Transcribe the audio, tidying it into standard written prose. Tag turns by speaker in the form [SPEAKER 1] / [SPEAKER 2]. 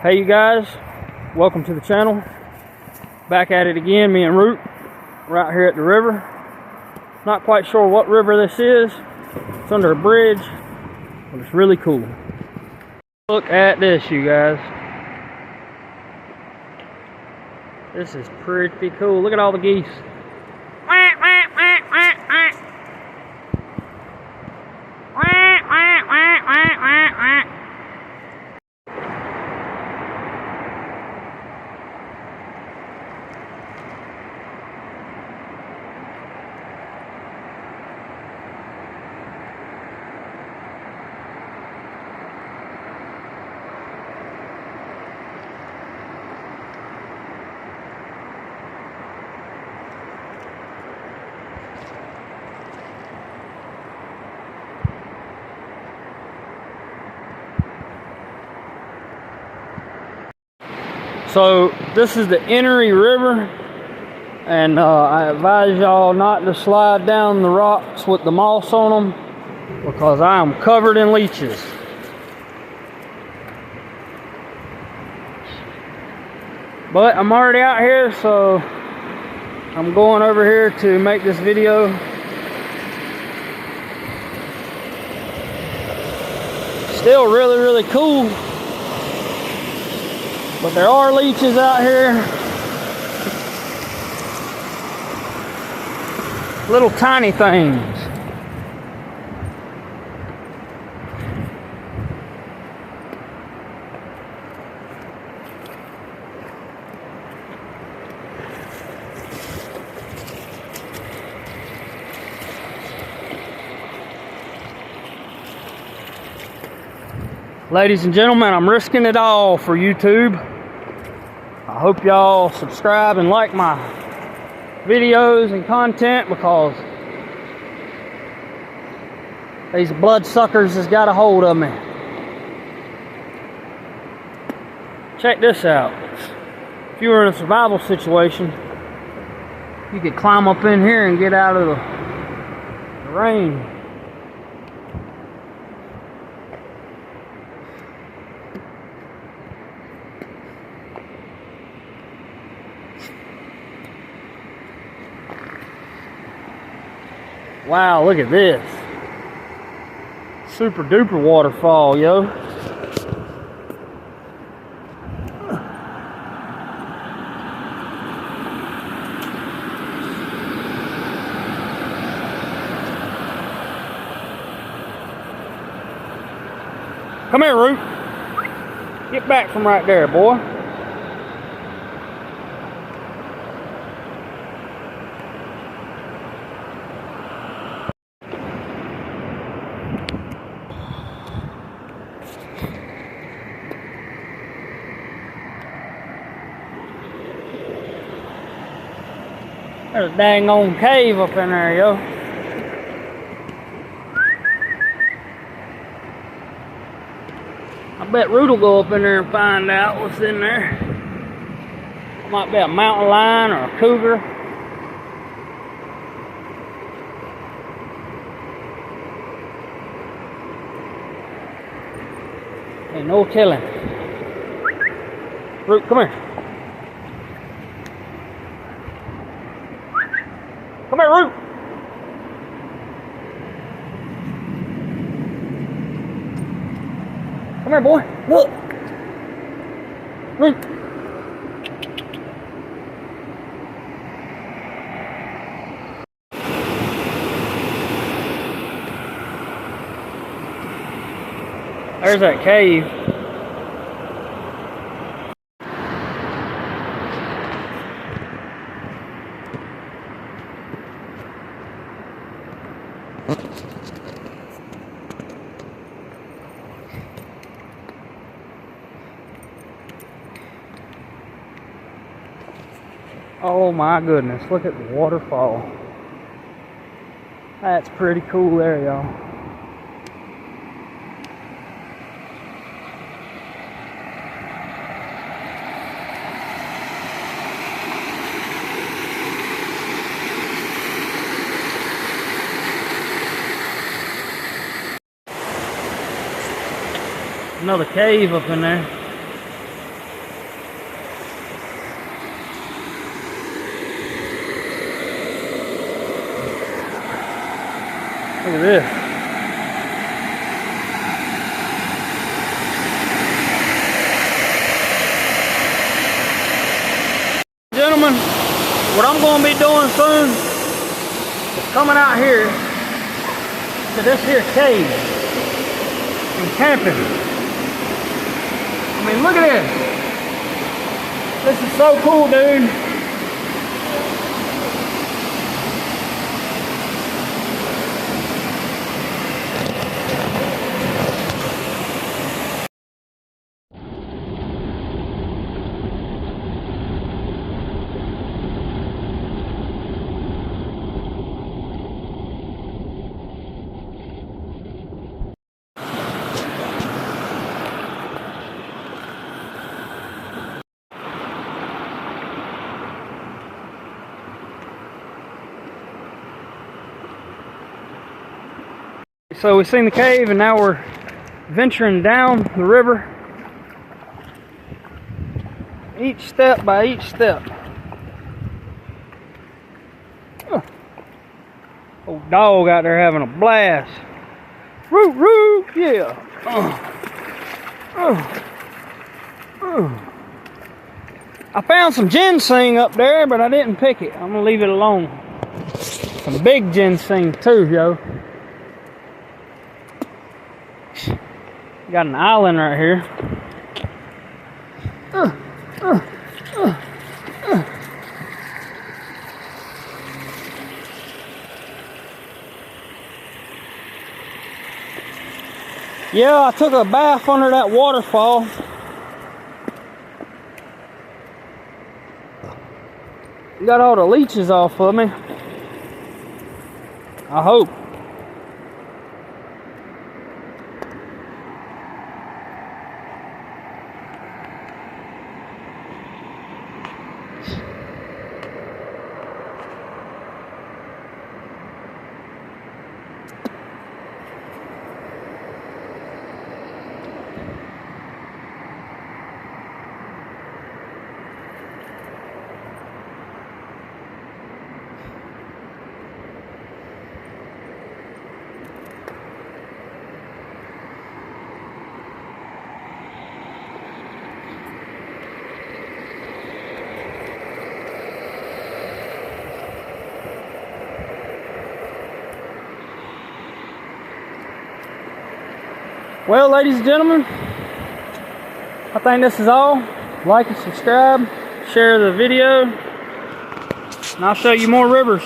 [SPEAKER 1] Hey you guys, welcome to the channel. Back at it again, me and Root. We're out here at the river. Not quite sure what river this is. It's under a bridge, but it's really cool. Look at this, you guys. This is pretty cool. Look at all the geese. So this is the Enoree River, and I advise y'all not to slide down the rocks with the moss on them because I am covered in leeches. But I'm already out here, so I'm going over here to make this video. Still really cool. But there are leeches out here. Little tiny things. Ladies and gentlemen, I'm risking it all for YouTube. I hope y'all subscribe and like my videos and content because these bloodsuckers has got a hold of me. Check this out. If you were in a survival situation, you could climb up in here and get out of the rain. Wow, look at this. Super duper waterfall, yo. Come here, Root. Get back from right there, boy. There's a dang on cave up in there, yo. I bet Root will go up in there and find out what's in there. Might be a mountain lion or a cougar. Ain't no telling. Root, come here. Come here, Root. Come here, boy. Look. Root. There's that cave. Oh my goodness, look at the waterfall. That's pretty cool there, y'all. Another cave up in there. Look at this. Gentlemen, what I'm going to be doing soon is coming out here to this here cave and camping. I mean, look at this. This is so cool, dude. So we've seen the cave and now we're venturing down the river, each step by each step. Old dog out there having a blast. Root, root, yeah. I found some ginseng up there, but I didn't pick it. I'm gonna leave it alone. Some big ginseng too, yo. Got an island right here. Yeah, I took a bath under that waterfall. Got all the leeches off of me. I hope. Well, ladies and gentlemen, I think this is all. Like and subscribe, share the video, and I'll show you more rivers.